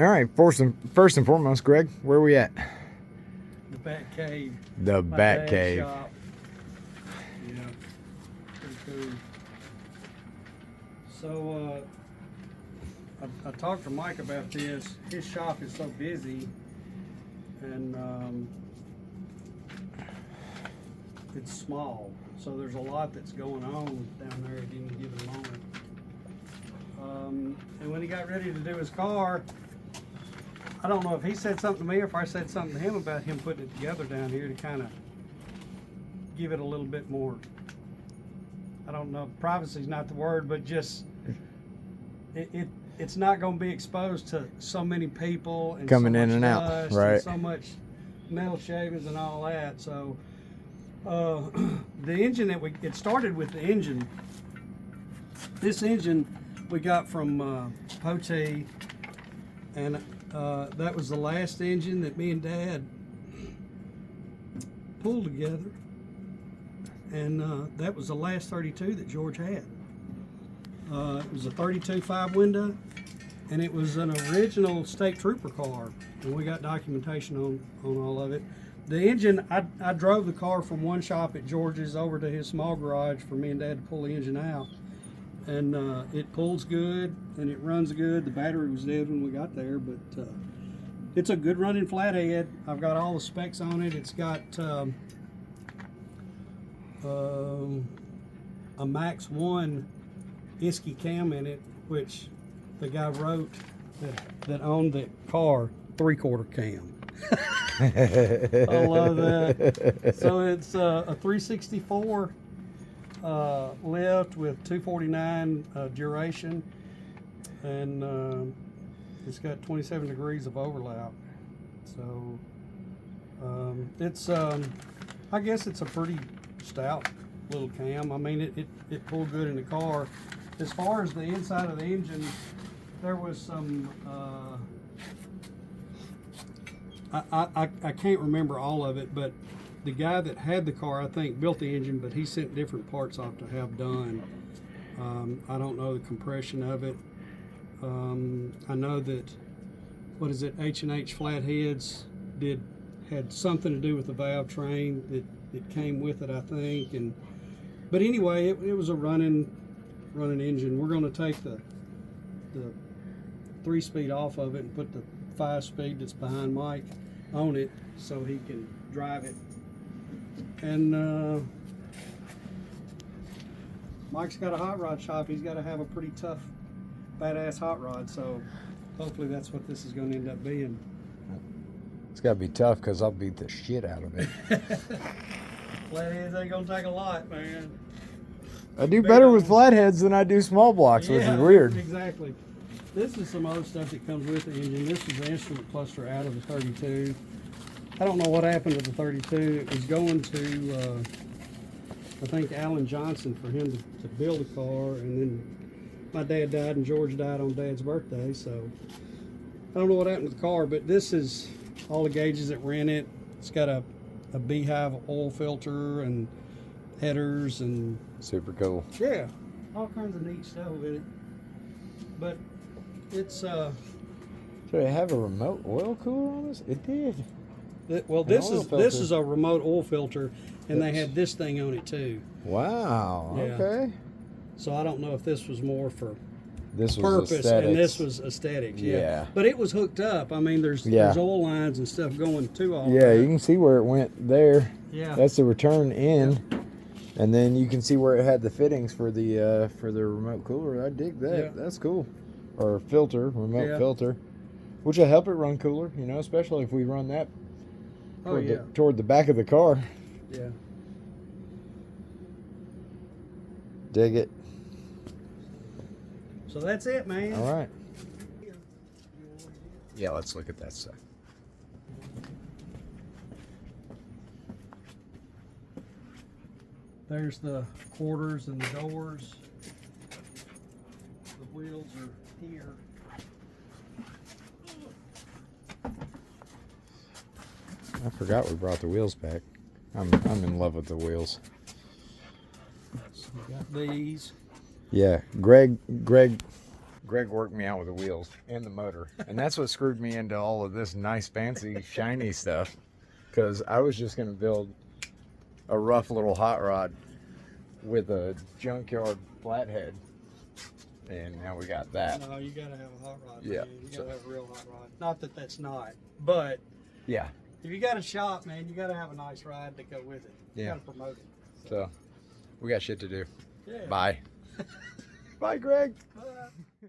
All right, first and foremost, Greg, where are we at? The Bat Cave. The My Bat dad's Cave. shop. Yeah, pretty cool. So, I talked to Mike about this. His shop is so busy, and it's small, so there's a lot that's going on down there at any given moment. And when he got ready to do his car, I don't know if he said something to me or if I said something to him about him putting it together down here to kind of give it a little bit more, I don't know, privacy's not the word, but just it's not going to be exposed to so many people and coming so in much and out, dust right? and so much metal shavings and all that. So the engine that it started with the engine. This engine we got from Pote, and that was the last engine that me and Dad pulled together, and that was the last 32 that George had. It was a 32 5-window, and it was an original state trooper car, and we got documentation on all of it. The engine, I drove the car from one shop at George's over to his small garage for me and Dad to pull the engine out, and it pulls good and it runs good. The battery was dead when we got there, but it's a good running flathead. I've got all the specs on it. It's got a Max 1 Isky cam in it, which the guy wrote that owned the car, 3/4 cam. I love that. So it's a 364 lift with 249 duration, and it's got 27 degrees of overlap. So it's I guess it's a pretty stout little cam. I mean, it pulled good in the car. As far as the inside of the engine, there was some I can't remember all of it, but the guy that had the car, I think, built the engine, but he sent different parts off to have done. I don't know the compression of it. I know that, what is it, H&H Flatheads had something to do with the valve train that came with it, I think. But anyway, it was a running engine. We're going to take the 3-speed off of it and put the 5-speed that's behind Mike on it so he can drive it. And Mike's got a hot rod shop. He's got to have a pretty tough, badass hot rod, so hopefully that's what this is going to end up being. It's got to be tough because I'll beat the shit out of it. Flatheads ain't going to take a lot, man. I do better with flatheads than I do small blocks, which is weird. Exactly. This is some other stuff that comes with the engine. This is the instrument cluster out of the 32. I don't know what happened to the 32. It was going to, I think, Alan Johnson for him to build a car, and then my dad died and George died on Dad's birthday, so I don't know what happened to the car, but this is all the gauges that were in it. It's got a beehive oil filter and headers and... Super cool. Yeah, all kinds of neat stuff with it. But it's... So they have a remote oil cooler on this? It did. Well, this is a remote oil filter, and they had this thing on it too. Wow. Yeah. Okay. So I don't know if this was more for this was purpose, aesthetics. and this was aesthetics. Yeah. But it was hooked up. I mean, there's oil lines and stuff going to all. Yeah, you can see where it went there. Yeah. That's the return in, and then you can see where it had the fittings for the remote cooler. I dig that. Yeah. That's cool. Or remote filter, which will help it run cooler. You know, especially if we run that. Toward the back of the car. Yeah. Dig it. So that's it, man. All right. Yeah, let's look at that stuff. There's the quarters and the doors. The wheels are here. I forgot we brought the wheels back. I'm in love with the wheels. So we got these. Yeah, Greg Greg worked me out with the wheels and the motor, and that's what screwed me into all of this nice, fancy, shiny stuff. Because I was just gonna build a rough little hot rod with a junkyard flathead, and now we got that. No, you gotta have a hot rod. Yeah, Man. You gotta have a real hot rod. Not that that's not, but yeah, if you got a shop, man, you gotta have a nice ride to go with it. You gotta promote it. So we got shit to do. Yeah. Bye. Bye, Greg. Bye.